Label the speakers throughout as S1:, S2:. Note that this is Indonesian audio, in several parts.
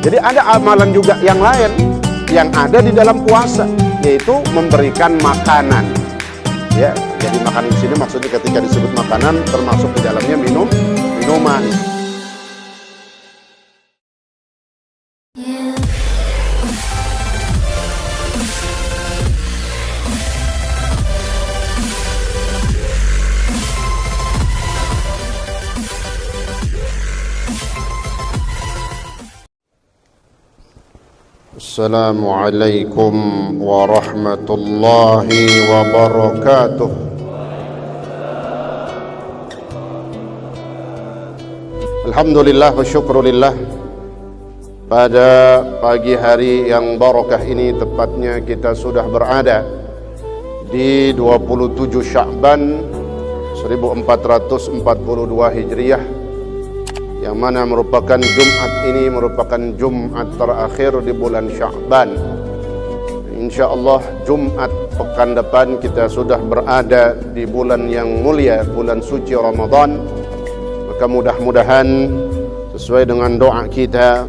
S1: Jadi ada amalan juga yang lain yang ada di dalam puasa, yaitu memberikan makanan. Ya, jadi makanan di sini maksudnya ketika disebut makanan termasuk di dalamnya minuman. Assalamualaikum warahmatullahi wabarakatuh. Alhamdulillah wa syukrulillah. Pada pagi hari yang barakah ini, tepatnya kita sudah berada di 27 Sya'ban 1442 Hijriah, yang mana merupakan Jumat ini merupakan Jumat terakhir di bulan Sya'ban. InsyaAllah Jumat pekan depan kita sudah berada di bulan yang mulia, bulan suci Ramadan. Maka mudah-mudahan sesuai dengan doa kita,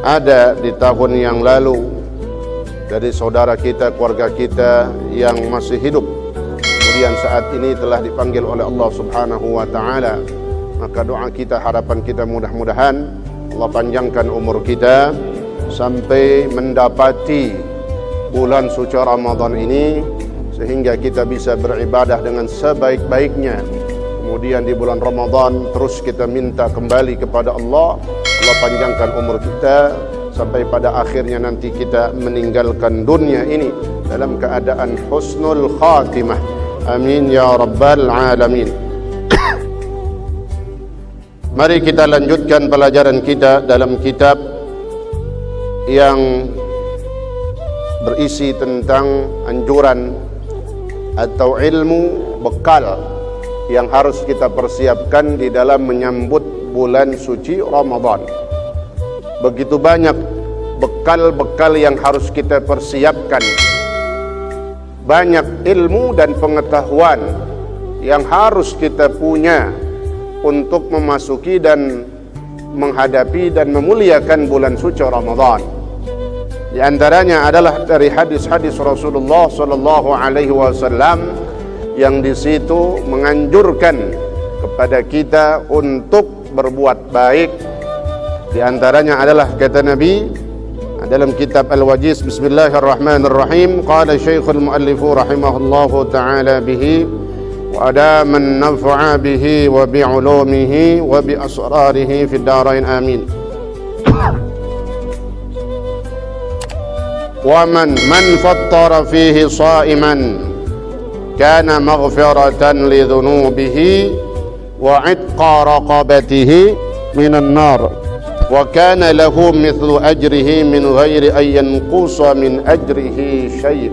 S1: ada di tahun yang lalu dari saudara kita, keluarga kita yang masih hidup, kemudian saat ini telah dipanggil oleh Allah Subhanahu wa ta'ala. Maka doa kita, harapan kita, mudah-mudahan Allah panjangkan umur kita sampai mendapati bulan suci Ramadan ini, sehingga kita bisa beribadah dengan sebaik-baiknya. Kemudian di bulan Ramadan terus kita minta kembali kepada Allah. Allah panjangkan umur kita sampai pada akhirnya nanti kita meninggalkan dunia ini dalam keadaan husnul khatimah. Amin ya rabbal alamin. Mari kita lanjutkan pelajaran kita dalam kitab yang berisi tentang anjuran atau ilmu bekal yang harus kita persiapkan di dalam menyambut bulan suci Ramadan. Begitu banyak bekal-bekal yang harus kita persiapkan. Banyak ilmu dan pengetahuan yang harus kita punya untuk memasuki dan menghadapi dan memuliakan bulan suci Ramadan. Di antaranya adalah dari hadis-hadis Rasulullah sallallahu alaihi wasallam yang di situ menganjurkan kepada kita untuk berbuat baik. Di antaranya adalah kata Nabi dalam kitab Al-Wajiz, bismillahirrahmanirrahim, qala Syekhul Muallifu rahimahullahu ta'ala bihi وأدام النفع به وبعلومه وبأسراره في الدارين آمين. ومن فطر فيه صائما كان مغفرة لذنوبه وعتق رقبته من النار وكان له مثل أجره من غير أن ينقص من أجره شيء.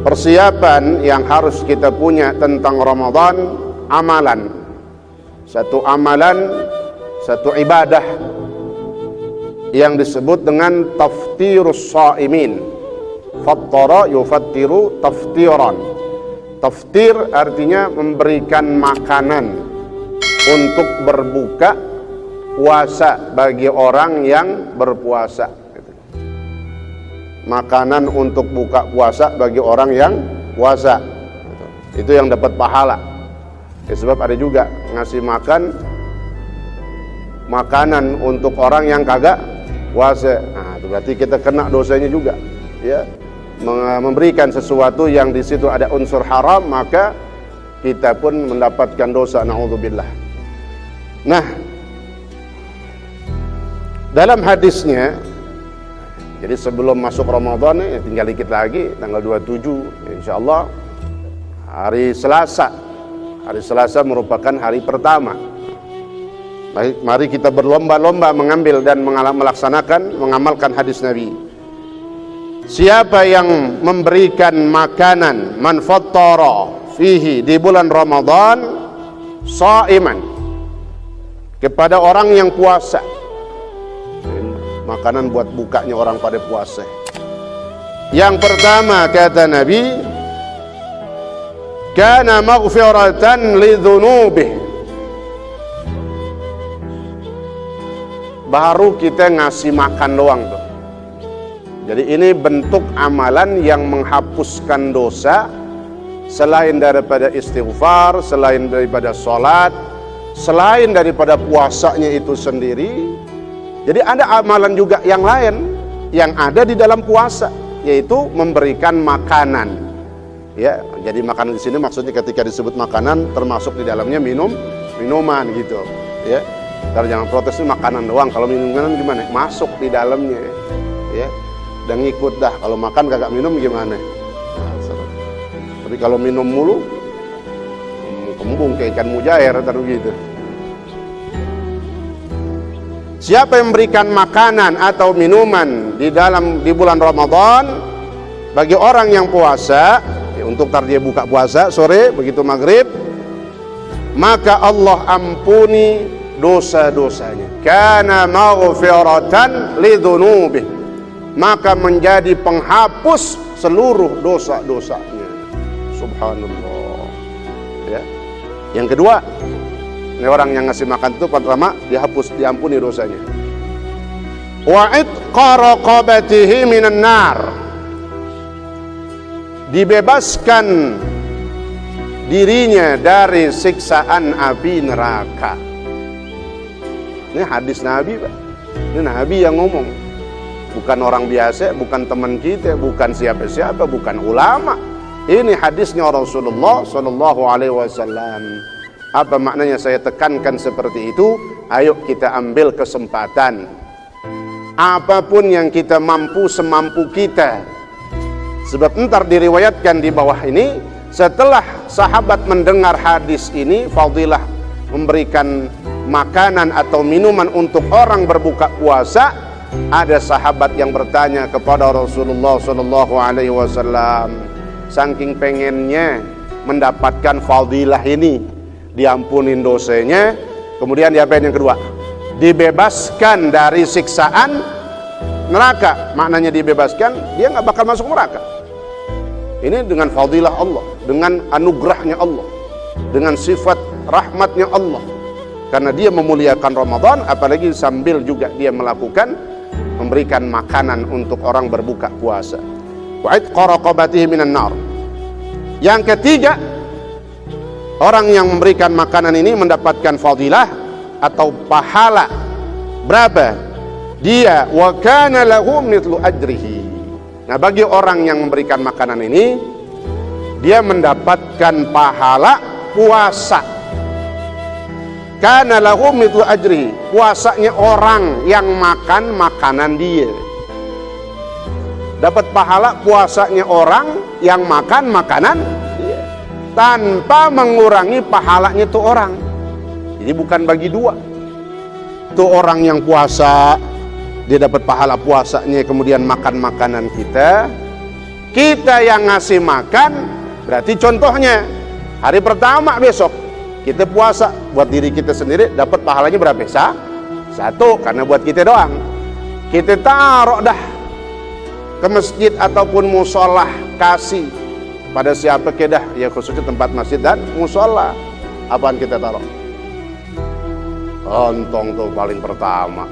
S1: Persiapan yang harus kita punya tentang Ramadan, amalan. Satu amalan, satu ibadah yang disebut dengan taftirus shaimin. Fattara yufattiru taftiran. Taftir artinya memberikan makanan untuk berbuka puasa bagi orang yang berpuasa. Makanan untuk buka puasa bagi orang yang puasa, itu yang dapat pahala. Ya, sebab ada juga ngasih makanan untuk orang yang kagak puasa. Nah, itu berarti kita kena dosanya juga. Ya, memberikan sesuatu yang di situ ada unsur haram, maka kita pun mendapatkan dosa. Na'udzubillah. Nah, dalam hadisnya, jadi sebelum masuk Ramadan ya, tinggal dikit lagi, tanggal 27 insyaallah hari Selasa. Hari Selasa merupakan hari pertama. Baik, mari kita berlomba-lomba mengambil dan mengamalkan hadis Nabi. Siapa yang memberikan makanan man fattara fihi di bulan Ramadan shaiman kepada orang yang puasa, makanan buat bukanya orang pada puasa. Yang pertama kata Nabi, kana maghfiratan lidzunubihi, baru kita ngasih makan doang tuh. Jadi ini bentuk amalan yang menghapuskan dosa selain daripada istighfar, selain daripada sholat, selain daripada puasanya itu sendiri. Jadi ada amalan juga yang lain yang ada di dalam puasa, yaitu memberikan makanan. Ya, jadi makanan di sini maksudnya ketika disebut makanan termasuk di dalamnya minuman gitu. Ya, kalau jangan protes ini makanan doang. Kalau minuman gimana? Masuk di dalamnya. Ya, dan ngikut dah. Kalau makan kagak minum gimana? Tapi kalau minum mulu, kembung kayak ikan mujair atau gitu. Siapa yang memberikan makanan atau minuman di bulan Ramadan bagi orang yang puasa, ya, untuk tar dia buka puasa sore begitu maghrib, maka Allah ampuni dosa-dosanya. Kana maghfiratan lidzunubi, maka menjadi penghapus seluruh dosa-dosanya. Subhanallah. Ya. Yang kedua, ini orang yang ngasih makan itu pertama diampuni dosanya. Wa itqa raqabatihi minan nar, dibebaskan dirinya dari siksaan api neraka. Ini hadis Nabi, Pak. Ini Nabi yang ngomong. Bukan orang biasa, bukan teman kita, bukan siapa-siapa, bukan ulama. Ini hadisnya Rasulullah sallallahu alaihi wasallam. Apa maknanya saya tekankan seperti itu? Ayo kita ambil kesempatan. Apapun yang kita mampu semampu kita. Sebab entar diriwayatkan di bawah ini, setelah sahabat mendengar hadis ini, fadilah memberikan makanan atau minuman untuk orang berbuka puasa, ada sahabat yang bertanya kepada Rasulullah sallallahu alaihi wasallam, saking pengennya mendapatkan fadilah ini, diampunin dosanya, kemudian diapain yang kedua? Dibebaskan dari siksaan neraka. Maknanya dibebaskan, dia nggak bakal masuk neraka. Ini dengan fadilah Allah, dengan anugerahnya Allah, dengan sifat rahmatnya Allah. Karena dia memuliakan Ramadan, apalagi sambil juga dia melakukan memberikan makanan untuk orang berbuka puasa. Wa itqa raqabatihi minan nar. Yang ketiga, orang yang memberikan makanan ini mendapatkan fadilah atau pahala berapa? Dia wa kana lahu mithlu ajrihi. Nah, bagi orang yang memberikan makanan ini, dia mendapatkan pahala puasa. Kana lahu mithlu ajrihi, puasanya orang yang makan makanan dia. Dapat pahala puasanya orang yang makan makanan dia, tanpa mengurangi pahalanya itu orang. Jadi bukan bagi dua. Itu orang yang puasa, dia dapat pahala puasanya, kemudian makan makanan kita. Kita yang ngasih makan, berarti contohnya hari pertama besok kita puasa buat diri kita sendiri, dapat pahalanya berapa? Satu, karena buat kita doang. Kita taruh dah ke masjid ataupun musola, kasih pada siapa kedah, ya khususnya tempat masjid dan musola. Apaan kita taruh? Lontong tuh paling pertama.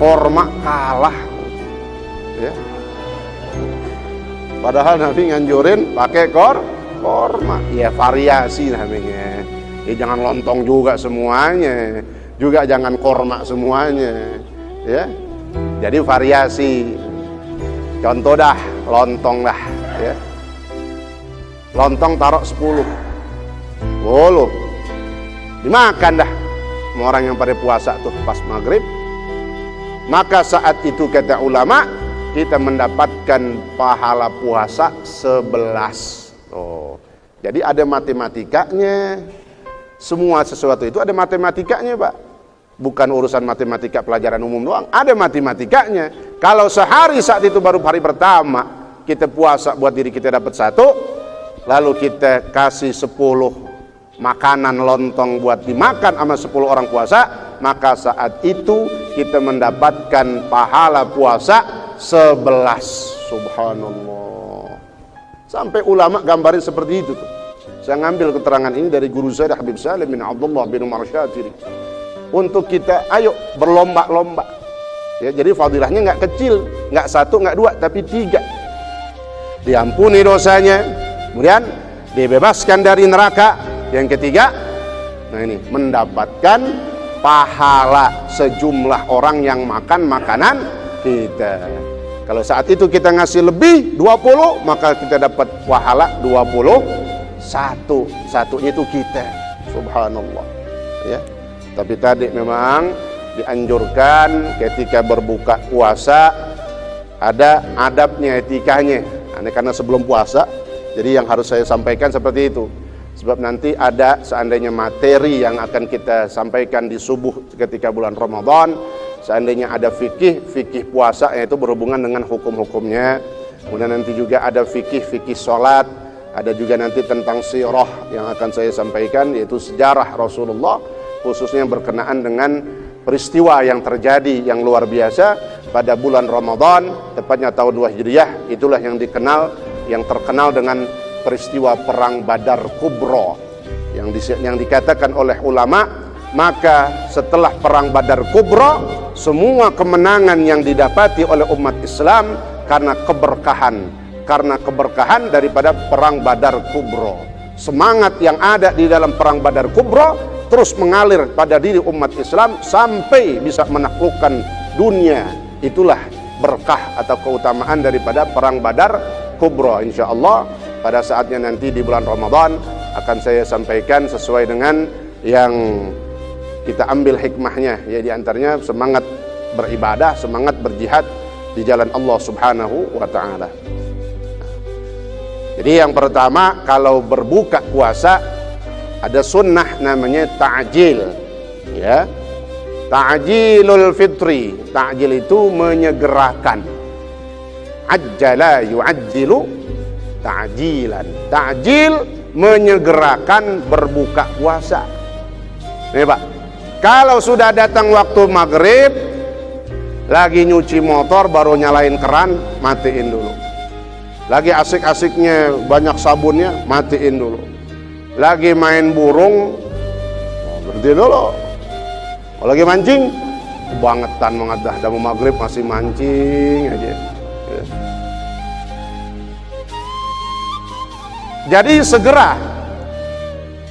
S1: Korma kalah, ya. Padahal Nabi nganjurin pakai korma, ya variasi namanya. Ya jangan lontong juga semuanya, juga jangan korma semuanya, ya. Jadi variasi. Contoh dah, lontong dah, ya. Lontong taruh 10, dimakan dah sama orang yang pada puasa tuh pas maghrib. Maka saat itu kata ulama, kita mendapatkan pahala puasa 11. Oh, jadi ada matematikanya. Semua sesuatu itu ada matematikanya, Pak. Bukan urusan matematika pelajaran umum doang, ada matematikanya. Kalau sehari saat itu baru hari pertama kita puasa buat diri kita dapat 1, lalu kita kasih 10 makanan lontong buat dimakan sama 10 orang puasa, maka saat itu kita mendapatkan pahala puasa 11. Subhanallah. Sampai ulama gambarin seperti itu tuh. Saya ngambil keterangan ini dari guru saya Habib Salim bin Abdullah bin Umar Syatiri. untuk kita ayo berlomba-lomba. Ya, jadi fadilahnya nggak kecil, nggak 1, nggak 2, tapi 3. Diampuni dosanya, kemudian dibebaskan dari neraka. Yang ketiga, nah ini, mendapatkan pahala sejumlah orang yang makan makanan kita. Kalau saat itu kita ngasih lebih 20, maka kita dapat pahala 21. Satunya itu kita. Subhanallah. Ya. Tapi tadi memang dianjurkan ketika berbuka puasa ada adabnya, etikanya. Ini karena sebelum puasa, jadi yang harus saya sampaikan seperti itu. Sebab nanti ada seandainya materi yang akan kita sampaikan di subuh ketika bulan Ramadan, seandainya ada fikih puasa, yaitu berhubungan dengan hukum-hukumnya. Kemudian nanti juga ada fikih sholat, ada juga nanti tentang sirah yang akan saya sampaikan, yaitu sejarah Rasulullah, khususnya berkenaan dengan peristiwa yang terjadi yang luar biasa pada bulan Ramadan, tepatnya tahun 2 Hijriah. Itulah yang terkenal dengan peristiwa perang Badar Kubra yang dikatakan oleh ulama. Maka setelah perang Badar Kubra, semua kemenangan yang didapati oleh umat Islam karena keberkahan daripada perang Badar Kubra. Semangat yang ada di dalam perang Badar Kubra terus mengalir pada diri umat Islam sampai bisa menaklukkan dunia. Itulah berkah atau keutamaan daripada perang Badar Kubra. Insyaallah pada saatnya nanti di bulan Ramadan akan saya sampaikan sesuai dengan yang kita ambil hikmahnya, ya, di antaranya semangat beribadah, semangat berjihad di jalan Allah Subhanahu wa taala. Jadi yang pertama, kalau berbuka puasa ada sunnah namanya ta'jil, ya. Ta'jilul fitri. Ta'jil itu menyegerakan. Ajjala yu'ajjilu ta'jilan. Ta'jil menyegerakan berbuka puasa. Nih Pak, kalau sudah datang waktu maghrib, lagi nyuci motor baru nyalain keran, matiin dulu. Lagi asik-asiknya banyak sabunnya, matiin dulu. Lagi main burung, berhenti dulu. Kalau lagi mancing, kebangetan banget dah mau maghrib masih mancing aja. Ya. Jadi segera.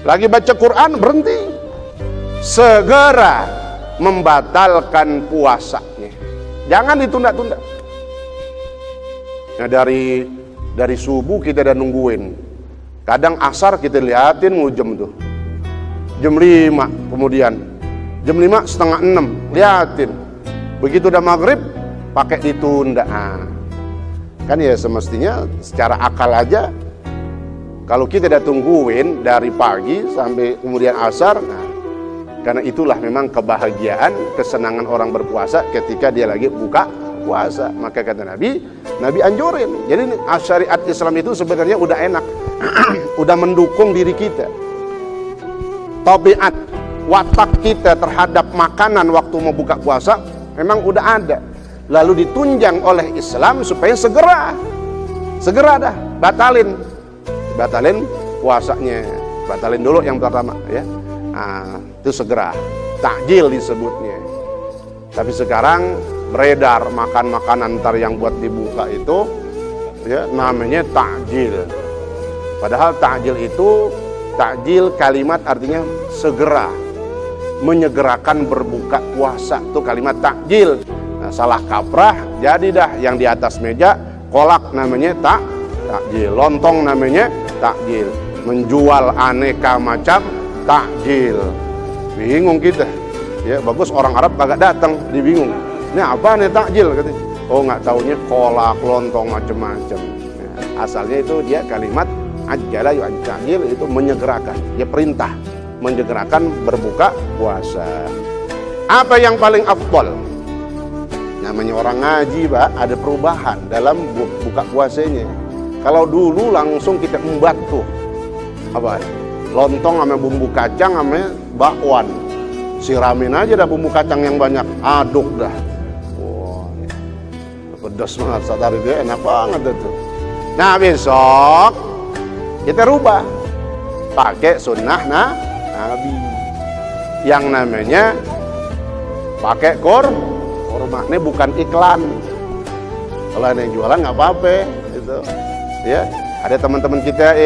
S1: Lagi baca Quran, berhenti. Segera membatalkan puasanya. Jangan ditunda-tunda. Nah, dari subuh kita udah nungguin. Kadang asar kita liatin jam tuh. Jam 5 kemudian. Jam 5 setengah 6 liatin. Begitu udah maghrib pakai ditunda. Kan ya semestinya secara akal aja, kalau kita udah tungguin dari pagi sampai kemudian asar, karena itulah memang kebahagiaan, kesenangan orang berpuasa ketika dia lagi buka puasa. Maka kata Nabi anjurin. Jadi syariat Islam itu sebenarnya udah enak. Udah mendukung diri kita. Tabiat, watak kita terhadap makanan waktu mau buka puasa memang udah ada. Lalu ditunjang oleh Islam supaya segera dah batalin puasanya. Batalin dulu yang pertama, ya. Itu segera, takjil disebutnya. Tapi sekarang beredar makan makanan ntar yang buat dibuka itu, ya, namanya takjil. Padahal takjil kalimat artinya segera, menyegerakan berbuka puasa, itu kalimat takjil. Nah, salah kaprah jadi dah yang di atas meja kolak namanya takjil, lontong namanya takjil, menjual aneka macam takjil. Bingung kita, ya, bagus orang Arab kagak datang, dibingung. Ini apa nih takjil katanya? Oh, nggak taunya kolak, lontong macam-macam. Nah, asalnya itu dia kalimat ajjala yu'ajjil, itu menyegerakan, dia perintah menyegerakan berbuka puasa. Apa yang paling afdal? Namanya orang ngaji, Pak, ada perubahan dalam buka puasanya. Kalau dulu langsung kita embat tuh apa? Lontong sama bumbu kacang sama bakwan. Siramin aja dah bumbu kacang yang banyak, aduk dah. Wah, pedas banget, sadar dia enak banget itu. Nah, besok kita rubah pakai sunnah Nabi yang namanya pakai kurma. Ini bukan iklan. Kalau ada yang jualan nggak apa-apa, gitu. Ya, ada teman-teman kita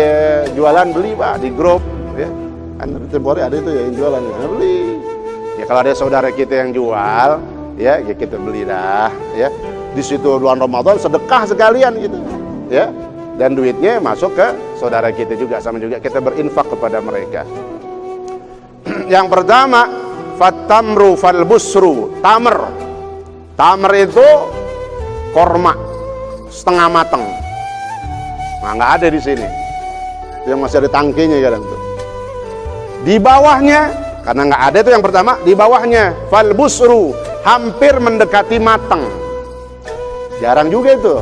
S1: jualan, beli Pak di grup, ya. Kan boleh ada itu ya yang jualan, ya, beli. Ya kalau ada saudara kita yang jual, ya kita beli dah, ya. Di situ bulan Ramadan sedekah sekalian gitu, ya. Dan duitnya masuk ke saudara kita juga, sama juga kita berinfak kepada mereka. Yang pertama, fatamru fal busru, tamer. Tamer itu korma setengah mateng. Nah, nggak ada di sini. Yang masih ada tangkinya kadang tuh. Di bawahnya, karena nggak ada tuh yang pertama, di bawahnya fal busru, hampir mendekati mateng. Jarang juga itu.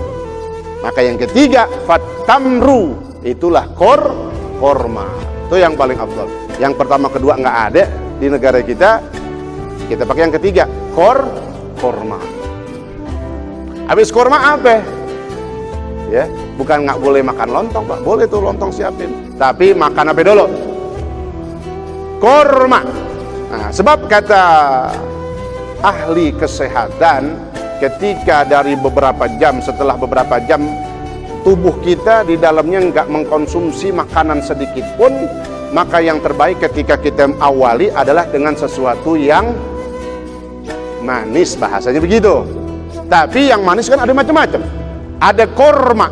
S1: Maka yang ketiga, fatamru, itulah korma. Itu yang paling afdal. Yang pertama, kedua nggak ada di negara kita. Kita pakai yang ketiga, korma. Habis korma apa? Ya, bukan nggak boleh makan lontong, Pak. Boleh tuh lontong siapin. Tapi makan apa dulu? Korma. Nah, sebab kata ahli kesehatan, ketika dari beberapa jam, setelah beberapa jam tubuh kita di dalamnya nggak mengkonsumsi makanan sedikit pun, maka yang terbaik ketika kita awali adalah dengan sesuatu yang manis, bahasanya begitu. Tapi yang manis kan ada macam-macam. Ada korma,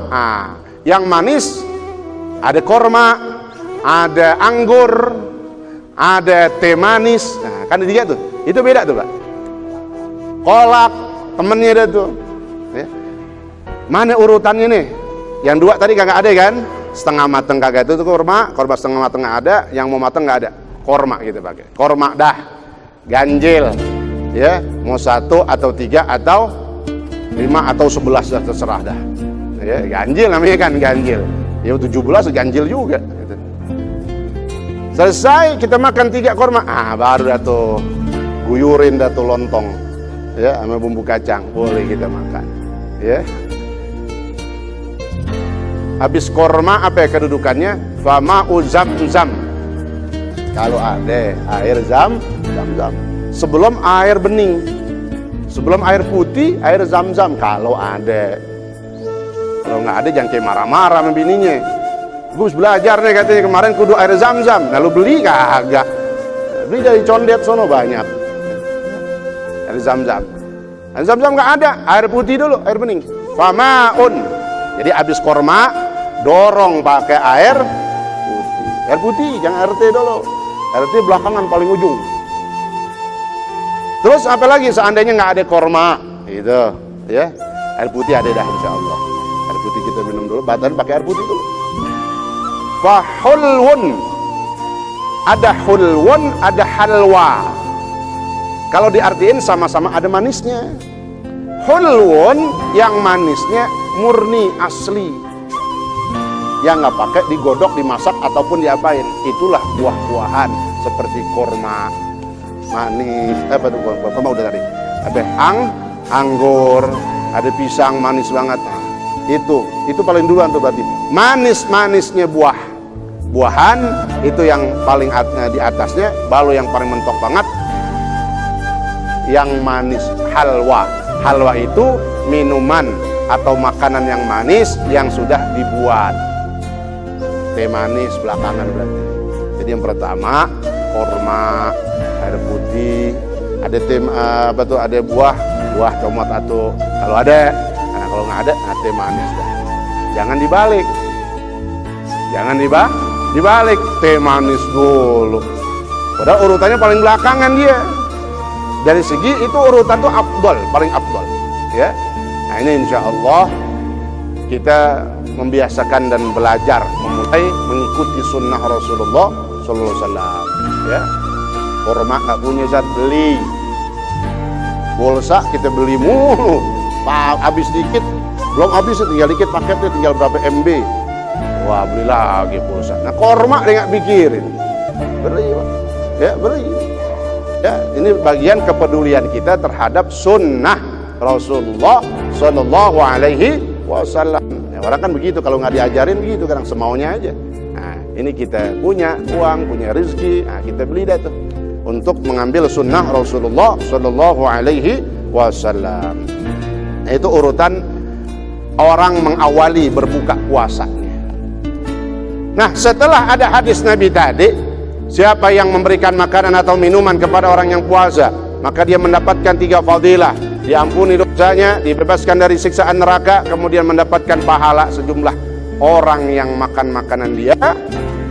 S1: yang manis ada korma, ada anggur, ada teh manis. Nah, kan tiga tuh. Itu beda tuh, Pak. Kolak, temennya ada tuh. Ya. Mana urutannya nih? Yang dua tadi kagak ada kan? Setengah mateng kagak itu tuh korma setengah mateng nggak ada, yang mau mateng nggak ada. Korma gitu pakai. Korma dah, ganjil. Ya, mau 1 atau 3 atau 5 atau 11 dah, terserah dah. Ya, ganjil namanya kan, ganjil. Ya 17 ganjil juga gitu. Selesai kita makan 3 korma, baru dah tuh guyurin dah tuh lontong. Ya, sama bumbu kacang, boleh kita makan. Ya. Habis korma apa ya kedudukannya? Fama'u zam-zam. Kalau ada air zam-zam. Sebelum air bening, sebelum air putih, air zam-zam kalau ada. Kalau nggak ada jangan kayak marah-marah sama bininya. Gus belajar nih katanya kemarin kudu air zam-zam, lalu beli kagak. Beli dari condet sono banyak. Air zam-zam. Air zam-zam nggak ada, air putih dulu, air bening. Fama'un. Jadi habis korma dorong pakai air putih. Air putih, jangan air teh dulu. Air teh belakangan paling ujung. Terus apa lagi seandainya nggak ada korma, gitu, ya, air putih ada dah insya Allah. Air putih kita minum dulu, badan pakai air putih dulu. Fahulwun, ada hulwun, ada halwa. Kalau diartiin sama-sama ada manisnya. Hulwun yang manisnya murni asli, yang nggak pakai digodok, dimasak ataupun diapain. Itulah buah-buahan seperti korma. Manis, apa tuh korma udah tadi. Ada anggur, ada pisang manis banget. Nah, itu paling duluan tuh berarti. Manisnya buahan itu yang paling di atasnya, baru yang paling mentok banget yang manis halwa. Halwa itu minuman atau makanan yang manis yang sudah dibuat. Teh manis belakangan berarti. Jadi yang pertama korma, air putih, ada ada buah tomat atau kalau ada, nah kalau nggak ada, teh manis dah. Jangan dibalik, dibalik teh manis dulu. Padahal urutannya paling belakangan dia. Dari segi itu urutan tuh afdal, paling afdal, ya. Nah ini insya Allah kita membiasakan dan belajar memulai mengikuti sunnah Rasulullah Sallallahu Alaihi Wasallam, ya. Korma nggak punya zat, beli. Pulsa kita beli mulu, habis dikit, belum habis tinggal dikit paketnya, tinggal berapa MB. Wah beli lagi pulsa. Nah korma dia nggak pikirin, beli, ya beli. Ya ini bagian kepedulian kita terhadap sunnah Rasulullah Sallallahu Alaihi Wasallam. Ya, orang kan begitu, kalau nggak diajarin begitu, kadang semaunya aja. Nah ini kita punya uang, punya rezeki, nah kita beli dah tuh. untuk mengambil sunnah Rasulullah Shallallahu Alaihi Wasallam. Itu urutan orang mengawali berbuka puasanya. Nah, setelah ada hadis Nabi tadi, siapa yang memberikan makanan atau minuman kepada orang yang puasa, maka dia mendapatkan 3 fadilah: diampuni dosanya, dibebaskan dari siksaan neraka, kemudian mendapatkan pahala sejumlah orang yang makan makanan dia.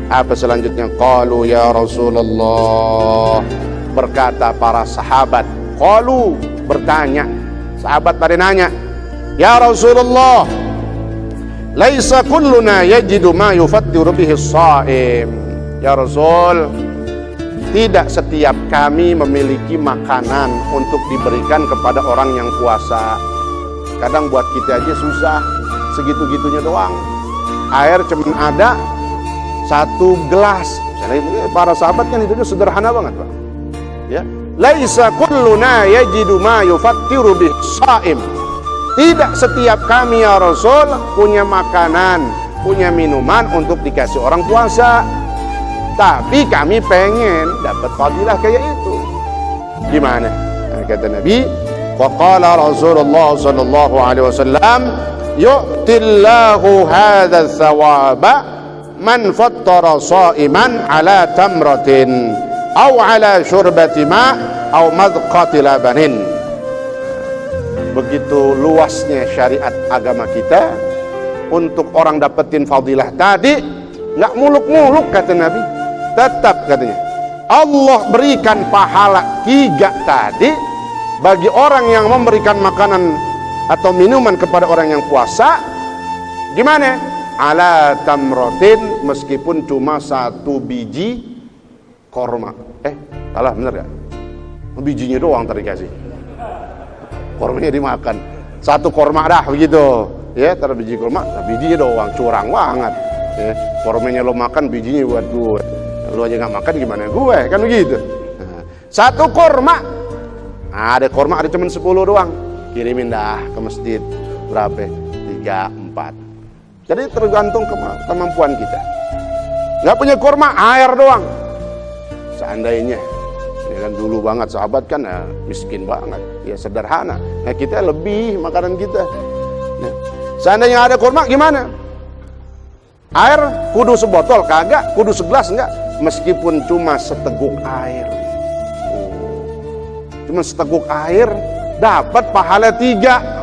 S1: Apa selanjutnya? Qalu ya Rasulullah, berkata para sahabat. Qalu, bertanya, sahabat pada nanya, ya Rasulullah, laisa kulluna yajidu ma yufattiru bihi as-shaim. Ya Rasul, tidak setiap kami memiliki makanan untuk diberikan kepada orang yang puasa. Kadang buat kita aja susah, segitu-gitunya doang. Air cuma ada 1 gelas. Para sahabat kan itu sederhana banget, Pak. Ya, laisa kulluna yajidu ma yufattiru bihi as-shaim. Tidak setiap kami ya Rasul punya makanan, punya minuman untuk dikasih orang puasa. Tapi kami pengen dapat fadilah kayak itu. Gimana? Nah, kata Nabi, waqala Rasulullah sallallahu alaihi wasallam, yu'tillahu hadha thawaba man fattara sha'iman ala tamratin aw ala syurbati ma aw madqati labanin. Begitu luasnya syariat agama kita untuk orang dapetin fadilah tadi, nggak muluk-muluk kata Nabi. Tetap katanya Allah berikan pahala 3 tadi bagi orang yang memberikan makanan atau minuman kepada orang yang puasa. Gimana? Ala tamrotin, meskipun cuma 1 biji korma. Salah bener gak? Bijinya doang tadi kasih, kormanya dimakan. 1 korma dah begitu ya, taruh biji korma, bijinya doang, curang banget ya. Kormanya lo makan, bijinya buat gue. Lu aja gak makan, gimana gue, kan begitu. Nah, 1 korma, ada korma ada cuma 10 doang, kirimin dah ke masjid. Berapa? 3, 4. Jadi tergantung kemampuan kita. Gak punya korma, air doang. Seandainya ya kan, dulu banget sahabat kan ya, miskin banget ya, sederhana. Nah, kita lebih makanan kita. Nah, seandainya ada korma gimana? Air kudu sebotol kagak, kudu segelas enggak, meskipun cuma seteguk air. Cuma seteguk air dapat pahala 3.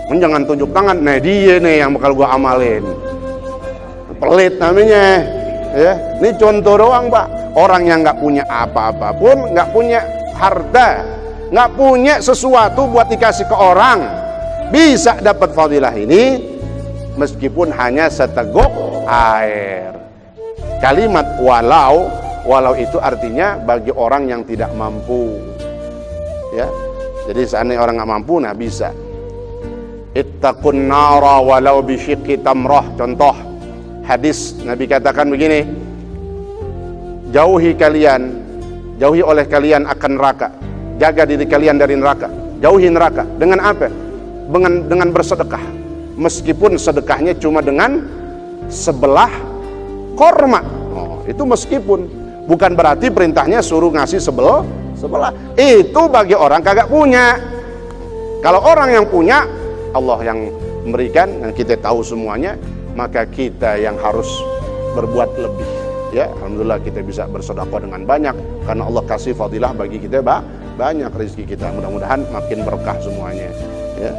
S1: Jangan tunjuk tangan, nah dia nih yang bakal gua amalin. Pelit namanya ya. Ini contoh doang, Pak. Orang yang nggak punya apa-apa pun, nggak punya harta, nggak punya sesuatu buat dikasih ke orang, bisa dapat fadilah ini meskipun hanya seteguk air. Kalimat walau itu artinya bagi orang yang tidak mampu ya. Jadi seandainya orang nggak mampu, nah bisa. Ittaqun nara walau bisyiqqi tamrah. Contoh hadis Nabi katakan begini, jauhi oleh kalian akan neraka, jaga diri kalian dari neraka, jauhi neraka. Dengan apa? Dengan bersedekah, meskipun sedekahnya cuma dengan sebelah korma. Itu meskipun, bukan berarti perintahnya suruh ngasih sebelah. Itu bagi orang kagak punya. Kalau orang yang punya, Allah yang memberikan dan kita tahu semuanya, maka kita yang harus berbuat lebih. Ya, alhamdulillah kita bisa bersedekah dengan banyak karena Allah kasih fadilah bagi kita banyak rezeki kita. Mudah-mudahan makin berkah semuanya. Ya,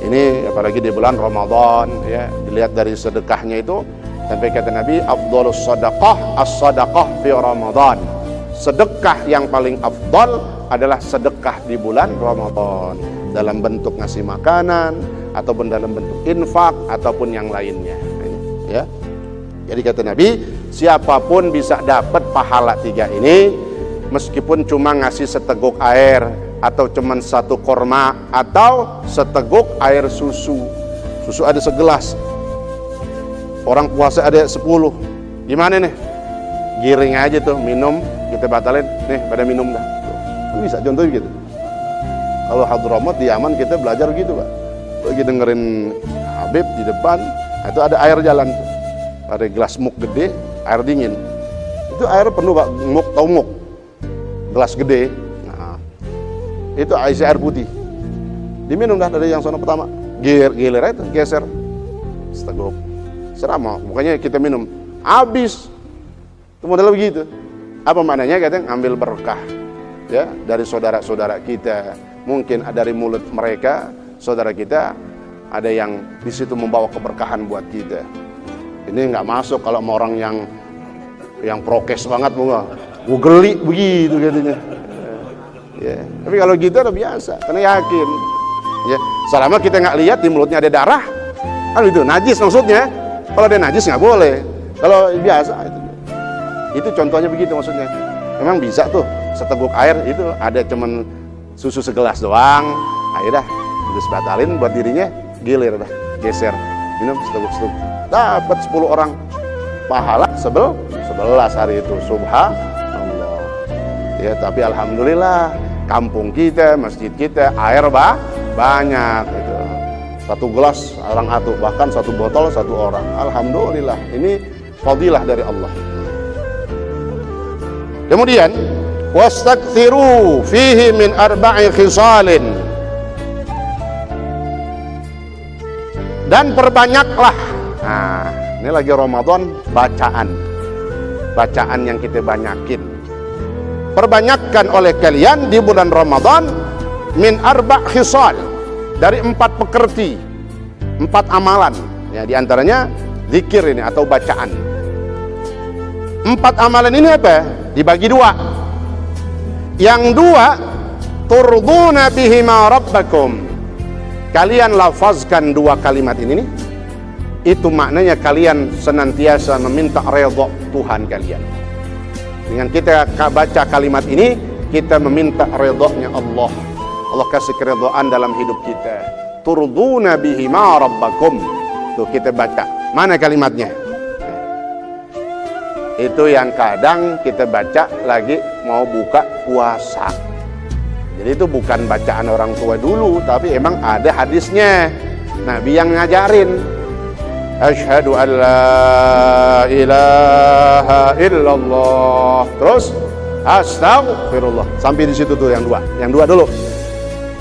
S1: ini apalagi di bulan Ramadan ya, dilihat dari sedekahnya itu sampai kata Nabi, afdhalus sadaqah as-sadaqah fi Ramadan. Sedekah yang paling afdal adalah sedekah di bulan Ramadan, dalam bentuk ngasih makanan ataupun dalam bentuk infak ataupun yang lainnya. Ya. Jadi kata Nabi, siapapun bisa dapat pahala 3 ini meskipun cuma ngasih seteguk air atau cuma 1 korma atau seteguk air susu. Susu ada segelas, orang puasa ada 10. Gimana nih? Giring aja tuh, minum, kita batalin, nih pada minum dah. Bisa contoh gitu. Kalau Hadramaut di Yaman kita belajar gitu, Pak. Lagi dengerin Habib di depan, itu ada air jalan tuh. Ada gelas muk gede, air dingin. Itu air penuh, Pak, muk, tahu muk. gelas gede. Nah, itu isi air putih. Diminum dah dari yang sono pertama. Gilir itu, geser. Seteguk. Serama, pokoknya kita minum. Habis. Itu model begitu. Apa maknanya? Katanya ambil berkah. Ya, dari saudara-saudara kita. Mungkin dari mulut mereka, saudara kita ada yang di situ membawa keberkahan buat kita. Ini nggak masuk kalau sama orang yang prokes banget, bunga. Gue geli begitu katanya. Ya, tapi kalau gitu udah biasa, karena yakin. Ya, selama kita nggak lihat di mulutnya ada darah, kan itu najis maksudnya. Kalau ada najis nggak boleh. Kalau biasa itu contohnya begitu maksudnya. Memang bisa tuh seteguk air itu ada cuman susu segelas doang. Ayo dah, terus batalin buat dirinya, gilir dah, geser, minum seteguk. Dapat 10 orang pahala 11 hari itu. Subhanallah. Ya, tapi alhamdulillah kampung kita, masjid kita air banyak itu. 1 gelas orang atu, bahkan 1 botol 1 orang. Alhamdulillah, ini fadilah dari Allah. Kemudian wastakthiru fihi min 4 khisalin, dan perbanyaklah. Nah, ini lagi Ramadan, bacaan yang kita banyakin. Perbanyakkan oleh kalian di bulan Ramadan min 4 khisal, dari 4 pekerti, 4 amalan. Ya, diantaranya zikir ini atau bacaan. 4 amalan ini apa? Dibagi 2. Yang 2, turduna bihima rabbakum. Kalian lafazkan 2 kalimat ini nih. Itu maknanya kalian senantiasa meminta redha Tuhan kalian. Dengan kita baca kalimat ini, kita meminta redha-Nya Allah. Allah kasih keredhaan dalam hidup kita. Turduna bihima rabbakum. Tuh kita baca. Mana kalimatnya? Itu yang kadang kita baca lagi mau buka puasa. Jadi itu bukan bacaan orang tua dulu, tapi emang ada hadisnya. Nabi yang ngajarin. Asyhadu an la ilaha illallah. Terus astagfirullah. Sampai di situ tuh yang 2. Yang 2 dulu.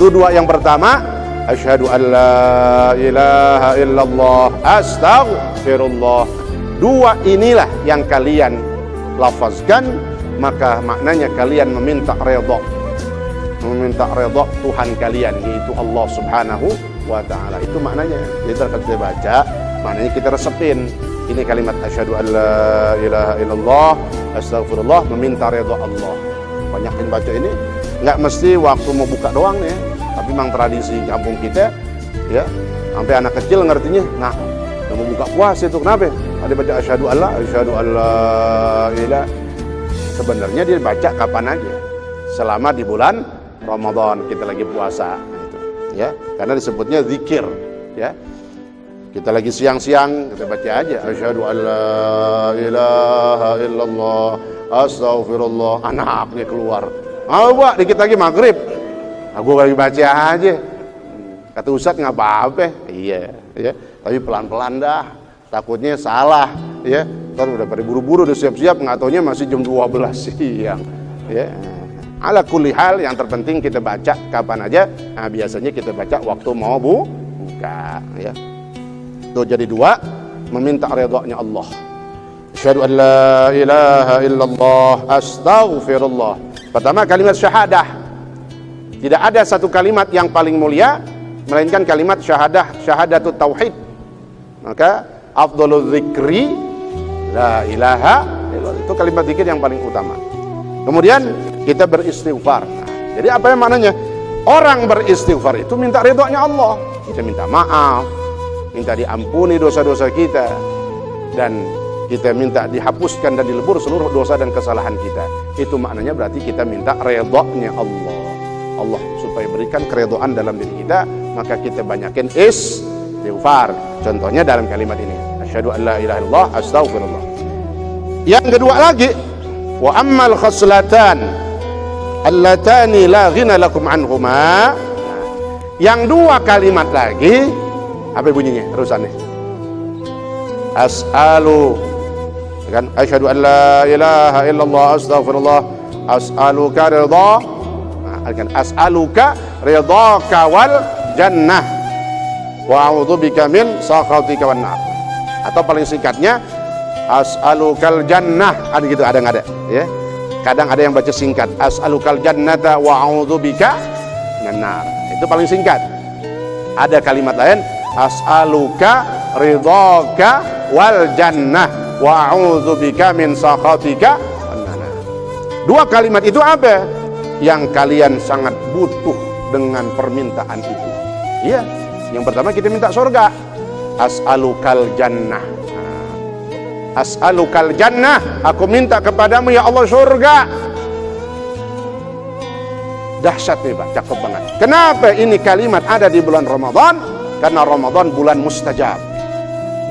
S1: Itu 2 yang pertama, asyhadu an la ilaha illallah, astagfirullah. 2 inilah yang kalian lafazkan, maka maknanya kalian meminta redha Tuhan kalian, yaitu Allah Subhanahu wa ta'ala. Itu maknanya. Jadi kalau kita baca, maknanya kita resepin. Ini kalimat asyhadu an la ilaha illallah, astagfirullah, meminta redha Allah. Banyakin baca ini. Nggak mesti waktu mau buka doang nih, tapi memang tradisi kampung kita, ya, sampai anak kecil ngertinya. Nah, mau buka puasa itu kenapa? Ada baca asyhadu alla ilaha. Sebenarnya dia baca kapan aja, selama di bulan Ramadan kita lagi puasa, gitu. Ya, karena disebutnya zikir, ya. Kita lagi siang-siang, kita baca aja asyhadu alla ilaha illallah, astagfirullah. Anaknya keluar. Pak, dikit lagi maghrib. Aku lagi baca aja. Kata Ustadz nggak apa-apa. Iya, ya. Tapi pelan-pelan dah. Takutnya salah, ya. Ntar udah pada buru-buru, udah siap-siap, nggak taunya masih jam 12 siang. Ya. Ala kulli hal, yang terpenting kita baca kapan aja. Nah, biasanya kita baca waktu mau buka, ya. Itu jadi 2, meminta redha-Nya Allah. Asyhadu an la ilaha illallah, astaghfirullah. Pertama kalimat syahadah. Tidak ada satu kalimat yang paling mulia melainkan kalimat syahadatut tauhid. Maka afdhalul dzikri la ilaha illallah. Itu kalimat zikir yang paling utama. Kemudian kita beristighfar. Nah, jadi apa yang maknanya? Orang beristighfar itu minta ridhonya Allah. Kita minta maaf, minta diampuni dosa-dosa kita, dan kita minta dihapuskan dan dilebur seluruh dosa dan kesalahan kita. Itu maknanya berarti kita minta redha-Nya Allah supaya berikan keredhaan dalam diri kita, maka kita banyakin istighfar. Contohnya dalam kalimat ini, asyhadu an la ilaha illallah, astaghfirullah. Yang kedua lagi, wa ammal khaslatan allatani la ghina lakum anhuma. Yang 2 kalimat lagi, apa bunyinya terusannya? As'alu, kan, asyhadu an la ilaha illallah, astaghfirullah, as'aluka ridha, as'aluka ridhaka wal jannah wa a'udzubika min sakhatika wan nar. Atau paling singkatnya as'alukal jannah, ada gitu, ada nggak ada ya, kadang ada yang baca singkat as'alukal jannata wa a'udzubika minan nar, itu paling singkat. Ada kalimat lain as'aluka ridhaka wal jannah wa a'udzubika min sakhatika wan nar. Dua kalimat itu apa yang kalian sangat butuh dengan permintaan itu? Iya, yang pertama kita minta surga, as'alukal jannah. As'alukal jannah, aku minta kepadamu ya Allah surga. Dahsyat nih Pak, cakep banget. Kenapa ini kalimat ada di bulan Ramadan? Karena Ramadan bulan mustajab.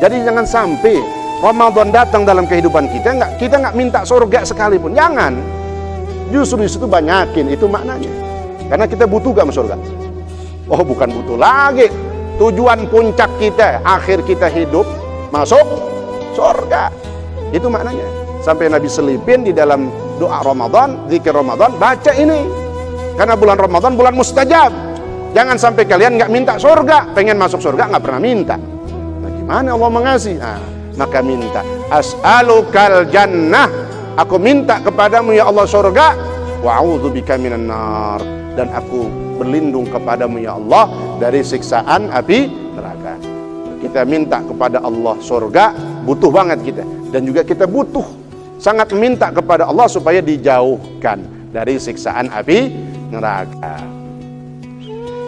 S1: Jadi jangan sampai Ramadan datang dalam kehidupan kita nggak minta surga sekalipun, jangan. Justru di situ banyakin, itu maknanya. Karena kita butuh gak sama surga? Oh, bukan butuh lagi. Tujuan puncak kita, akhir kita hidup, masuk surga. Itu maknanya. Sampai Nabi selipin di dalam doa Ramadan, zikir Ramadan, baca ini. Karena bulan Ramadan bulan mustajab. Jangan sampai kalian nggak minta surga, pengen masuk surga nggak pernah minta. Nah, gimana Allah mengasih? Nah, maka minta. As'alukal jannah, aku minta kepadamu ya Allah surga, wa a'udzubika minan nar, dan aku berlindung kepadamu ya Allah dari siksaan api neraka. Kita minta kepada Allah surga, butuh banget kita, dan juga kita butuh sangat minta kepada Allah supaya dijauhkan dari siksaan api neraka.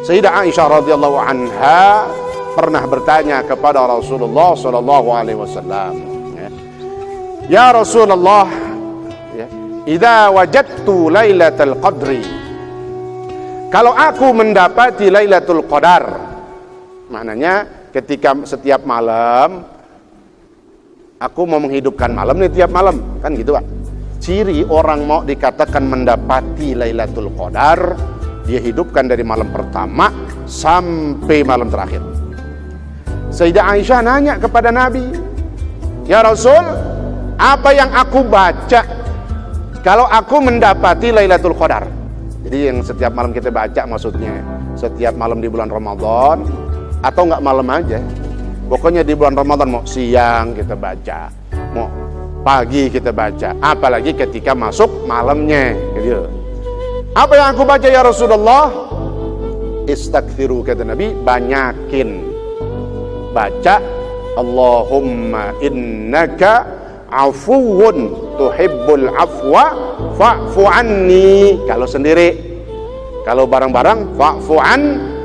S1: Sayyidah Aisyah radhiyallahu anha pernah bertanya kepada Rasulullah sallallahu alaihi wasallam, ya Rasulullah, idza wajadtu lailatul qadri, kalau aku mendapati Lailatul Qadar, maknanya ketika setiap malam aku mau menghidupkan malam nih, tiap malam kan gitu Pak. Ciri orang mau dikatakan mendapati Lailatul Qadar, dia hidupkan dari malam pertama sampai malam terakhir. Sayyidah Aisyah nanya kepada Nabi, ya Rasul, apa yang aku baca kalau aku mendapati Lailatul Qadar? Jadi yang setiap malam kita baca, maksudnya setiap malam di bulan Ramadan, atau nggak malam aja, pokoknya di bulan Ramadan mau siang kita baca, mau pagi kita baca, apalagi ketika masuk malamnya gitu. Apa yang aku baca ya Rasulullah? Istaghfiru, kata Nabi, banyakin baca Allahumma innaka afuwun tuhibbul afwa fa'fu anni, kalau sendiri. Kalau bareng-bareng fa'fu an.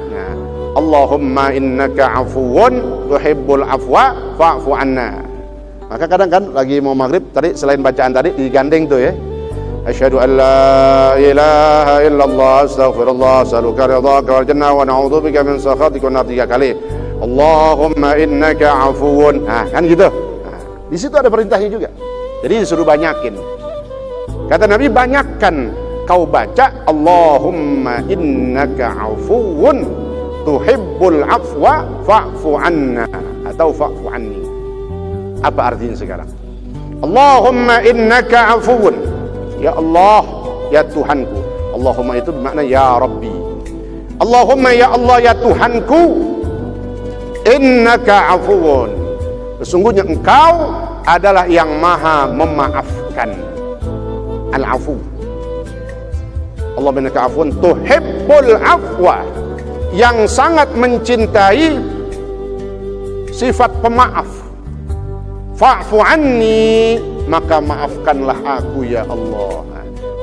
S1: Nah, Allahumma innaka afuwun tuhibbul afwa fa'fu anna. Maka kadang kan lagi mau maghrib tadi, selain bacaan tadi digandeng tuh ya, asyhadu an la ilaha illallah astaghfirullah as'aluka ridhaka wal jannah wa na'udzubika min sakhatika wan nar, 3 kali. Allahumma innaka afuwun. Nah, kan gitu. Nah, di situ ada perintahnya juga. Jadi disuruh banyakin. Kata Nabi, banyakkan kau baca Allahumma innaka afuwun tuhibbul afwa fa'fu anna, atau fa'fu anni. Apa artinya sekarang? Allahumma innaka afuwun, ya Allah, ya Tuhanku. Allahumma itu bermakna ya Rabbi. Allahumma ya Allah, ya Tuhanku, innaka afuwun, sesungguhnya engkau adalah yang maha memaafkan. Al-afu, Allah innaka afuwun tuhibbul afwa, yang sangat mencintai sifat pemaaf. Fa'fu anni, maka maafkanlah aku ya Allah.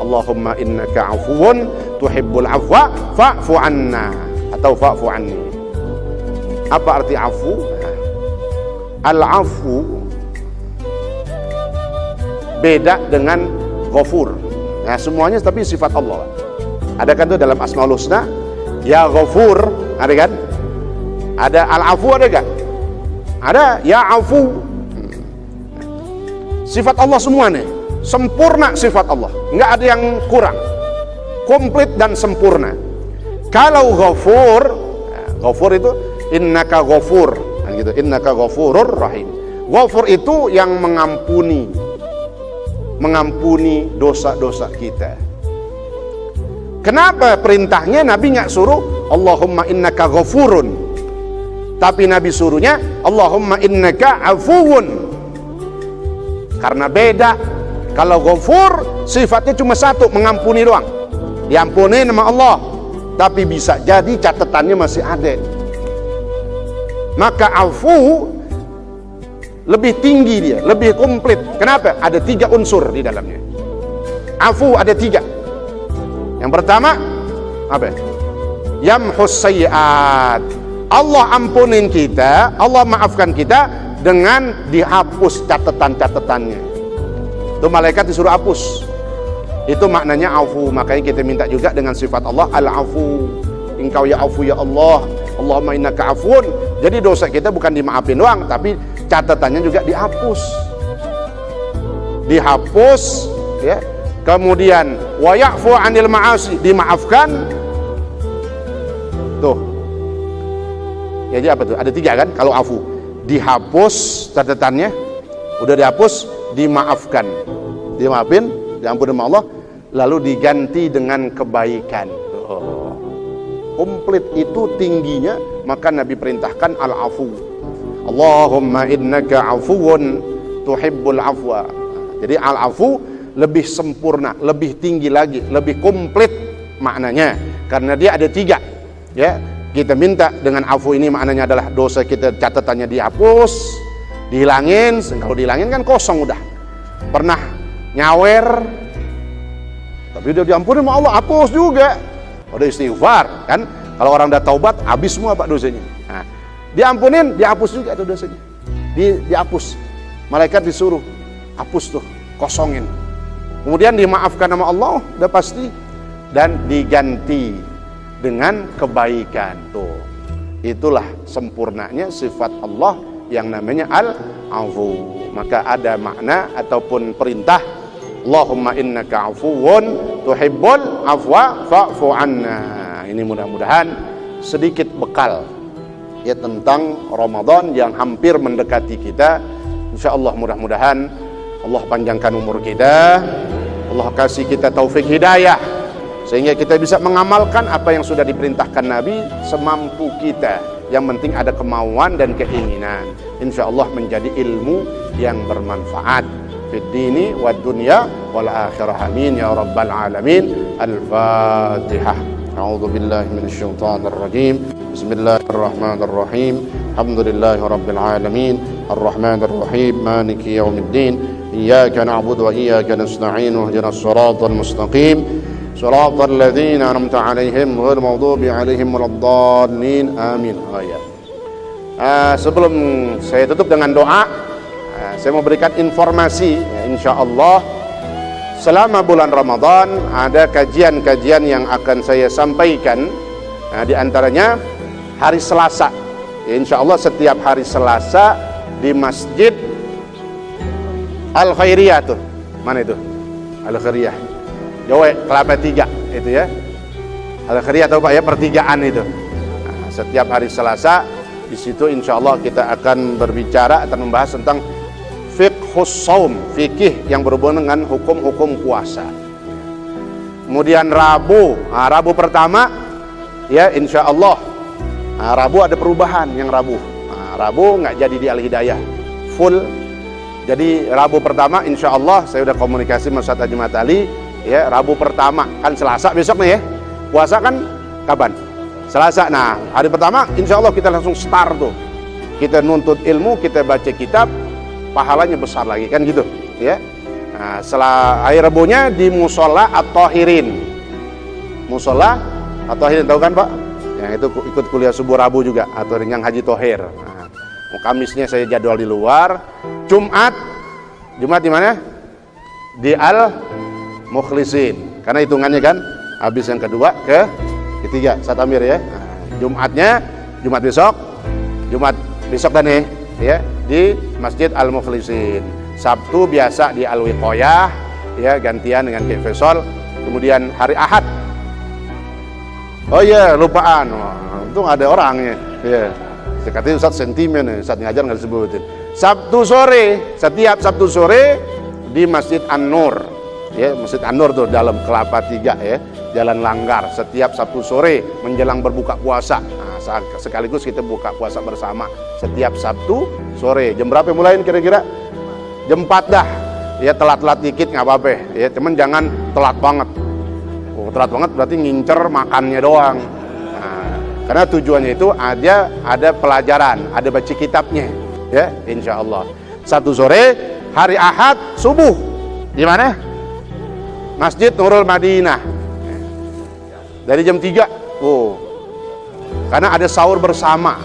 S1: Allahumma innaka afuwun tuhibbul afwa fa'fu anna, atau fa'fu anni. Apa arti afu? Al-afu beda dengan ghafur. Nah, semuanya tapi sifat Allah. Ada kan tuh dalam Asmaul Husna, ya ghafur, ada kan? Ada al-afu, ada kan? Ada ya afu. Sifat Allah semua nih, sempurna sifat Allah, nggak ada yang kurang, komplit dan sempurna. Kalau ghafur, ghafur itu innaka ghafur, kan gitu, innaka ghafurur rahim. Ghafur itu yang mengampuni dosa-dosa kita. Kenapa perintahnya Nabi nggak suruh Allahumma innaka ghafurun, tapi Nabi suruhnya Allahumma innaka afuwun? Karena beda. Kalau ghafur sifatnya cuma satu, mengampuni doang, diampuni nama Allah, tapi bisa jadi catatannya masih ada. Maka afu lebih tinggi, dia lebih komplit. Kenapa? Ada 3 unsur di dalamnya. Afu ada 3. Yang pertama apa? Yamhus sayyi'at. Allah ampunin kita, Allah maafkan kita dengan dihapus catatan-catatannya. Itu malaikat disuruh hapus. Itu maknanya afu. Makanya kita minta juga dengan sifat Allah al-afu. Engkau ya afu ya Allah, Allahumma innaka afun. Jadi dosa kita bukan dimaafin doang, tapi catatannya juga dihapus. Dihapus, ya. Kemudian wa ya'fu 'anil ma'asi, dimaafkan. Tuh. Jadi apa tuh? Ada 3 kan? Kalau afu, dihapus catatannya, udah dihapus, dimaafkan, dimaafin, diampuni sama Allah, lalu diganti dengan kebaikan. Oh. Komplit itu tingginya, maka Nabi perintahkan al-afu. Allahumma innaka afuwun tuhibbul afwa. Jadi al-afu lebih sempurna, lebih tinggi lagi, lebih komplit maknanya, karena dia ada 3. Ya, kita minta dengan afu ini maknanya adalah dosa kita catatannya dihapus, dihilangin. Kalau dihilangin kan kosong udah. Pernah nyawer tapi udah diampuni sama Allah, hapus juga. Udah istighfar kan. Kalau orang udah taubat, habis semua Pak dosanya. Nah, diampunin, dihapus juga tuh dosanya. Dihapus. Malaikat disuruh hapus tuh, kosongin. Kemudian dimaafkan sama Allah, udah pasti, dan diganti dengan kebaikan. Tuh. Itulah sempurnanya sifat Allah yang namanya al-afu. Maka ada makna ataupun perintah Allahumma innaka afuwun tuhibbul afwa fa'fu anna. Ini mudah-mudahan sedikit bekal ya tentang Ramadan yang hampir mendekati kita. Insyaallah mudah-mudahan Allah panjangkan umur kita, Allah kasih kita taufik hidayah sehingga kita bisa mengamalkan apa yang sudah diperintahkan Nabi semampu kita. Yang penting ada kemauan dan keinginan. Insyaallah menjadi ilmu yang bermanfaat fid dini wad dunya wal akhirah. Amin ya rabbal alamin. Al-Fatihah. A'udzu billahi minasyaitonir rajim. Bismillahirrahmanirrahim. Alhamdulillahi rabbil alamin. Arrahmanir rahim. Maliki yaumiddin. Iyyaka na'budu wa iyyaka nasta'in. Ihdinas siratal mustaqim. Shiratal ladzina an'amta 'alaihim ghairil maghdubi 'alaihim waladdallin. Amin. Sebelum saya tutup dengan doa, saya mau berikan informasi. Insyaallah selama bulan Ramadan ada kajian-kajian yang akan saya sampaikan. Di antaranya hari Selasa. Insyaallah setiap hari Selasa di Masjid Al-Khairiyah tuh. Mana itu? Al-Khairiyah. Jawa Kelapa 3 itu ya. Al-Khairiyah tahu Pak ya, pertigaan itu. Nah, setiap hari Selasa di situ insyaallah kita akan berbicara, akan membahas tentang fiqhus shaum, fikih yang berhubungan dengan hukum-hukum puasa. Kemudian Rabu, Rabu pertama ya insyaallah. Rabu ada perubahan yang Rabu. Rabu nggak jadi di Al-Hidayah full. Jadi Rabu pertama insyaallah saya udah komunikasi sama Ustaz Ajmat Ali. Ya, Rabu pertama kan Selasa besok nih ya. Puasa kan kapan? Selasa. Nah, hari pertama insyaallah kita langsung start tuh. Kita nuntut ilmu, kita baca kitab, pahalanya besar lagi kan gitu, ya. Nah, setelah hari Rabunya di Musola At-Tahirin. Musola At-Tahirin tahu kan, Pak? Yang itu ikut kuliah subuh Rabu juga atau yang Haji Tohir. Nah, Kamisnya saya jadwal di luar. Jumat di mana? Di Al-Mukhlisin. Karena hitungannya kan habis yang kedua ke ketiga Ustaz Amir ya. Nah, Jumat besok dan nih ya di Masjid Al-Mukhlisin. Sabtu biasa di Al-Wiqayah ya, gantian dengan Ki Faisal. Kemudian hari Ahad. Oh iya, lupaan. Untung ada orangnya. Ya. Katanya Ustaz sentimen, Ustaz ngajar nggak disebutin. Setiap Sabtu sore di Masjid An-Nur. ya, Masjid An-Nur tuh dalam Kelapa 3 ya, Jalan Langgar, setiap Sabtu sore menjelang berbuka puasa. Nah, sekaligus kita buka puasa bersama setiap Sabtu sore. Jam berapa mulai kira-kira? Jam 4 dah. Ya telat-telat dikit nggak apa-apa. Ya, cuman jangan telat banget. Oh, telat banget berarti ngincer makannya doang. Nah, karena tujuannya itu ada pelajaran, ada baca kitabnya. Ya, insya Allah. Sabtu sore, hari Ahad subuh. Di mana? Masjid Nurul Madinah. Dari jam 3. Oh. Karena ada sahur bersama.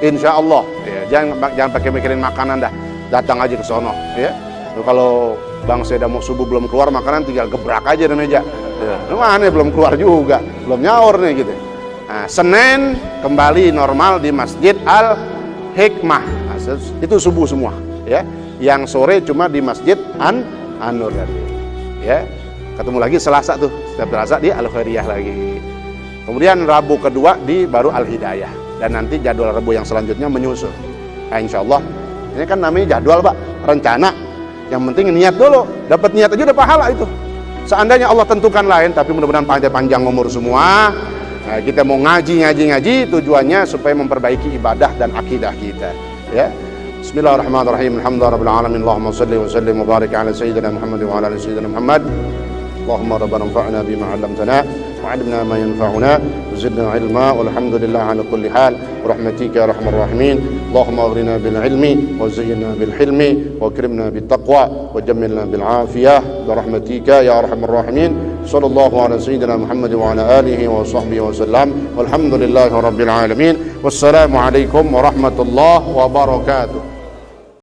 S1: Insya Allah. Ya, jangan pakai mikirin makanan dah. Datang aja ke sono, ya. Kalau Bang Seda mau subuh belum keluar makanan, tinggal gebrak aja di meja. Ya. Mana belum keluar juga, belum nyaur nih gitu. Nah, Senin kembali normal di Masjid Al Hikmah. Nah, itu subuh semua, ya. Yang sore cuma di Masjid An-Nur. Ya. Ketemu lagi Selasa tuh, setiap Selasa di Al-Khairiyah lagi. Kemudian Rabu kedua di baru Al-Hidayah. Dan nanti jadwal Rabu yang selanjutnya menyusul. Nah, insya Allah, ini kan namanya jadwal Pak, rencana. Yang penting niat dulu, dapat niat aja udah pahala itu. Seandainya Allah tentukan lain, tapi mudah-mudahan panjang umur semua. Nah, kita mau ngaji, tujuannya supaya memperbaiki ibadah dan akidah kita. Ya. Bismillahirrahmanirrahim. Alhamdulillahirabbil alamin. Allahumma shalli wa sallim wa barik ala sayyidina Muhammad wa ala ali sayyidina Muhammad. Allahumma rabbana anfa'na bima 'allamtana wa'allimna ma yanfa'una wazidna 'ilma walhamdulillahi 'ala kulli hal birahmatika ya arhamar rahimin. Allahumma aghnina bil 'ilmi wa zayyinna bil hilmi wa akrimna bit taqwa wa jammilna bil 'afiyah birahmatika ya arhamar rahimin. Sallallahu ala sayyidina Muhammad wa ala alihi wa sahbihi wa sallam. Walhamdulillahi rabbil alamin. Wassalamu alaikum warahmatullahi wabarakatuh.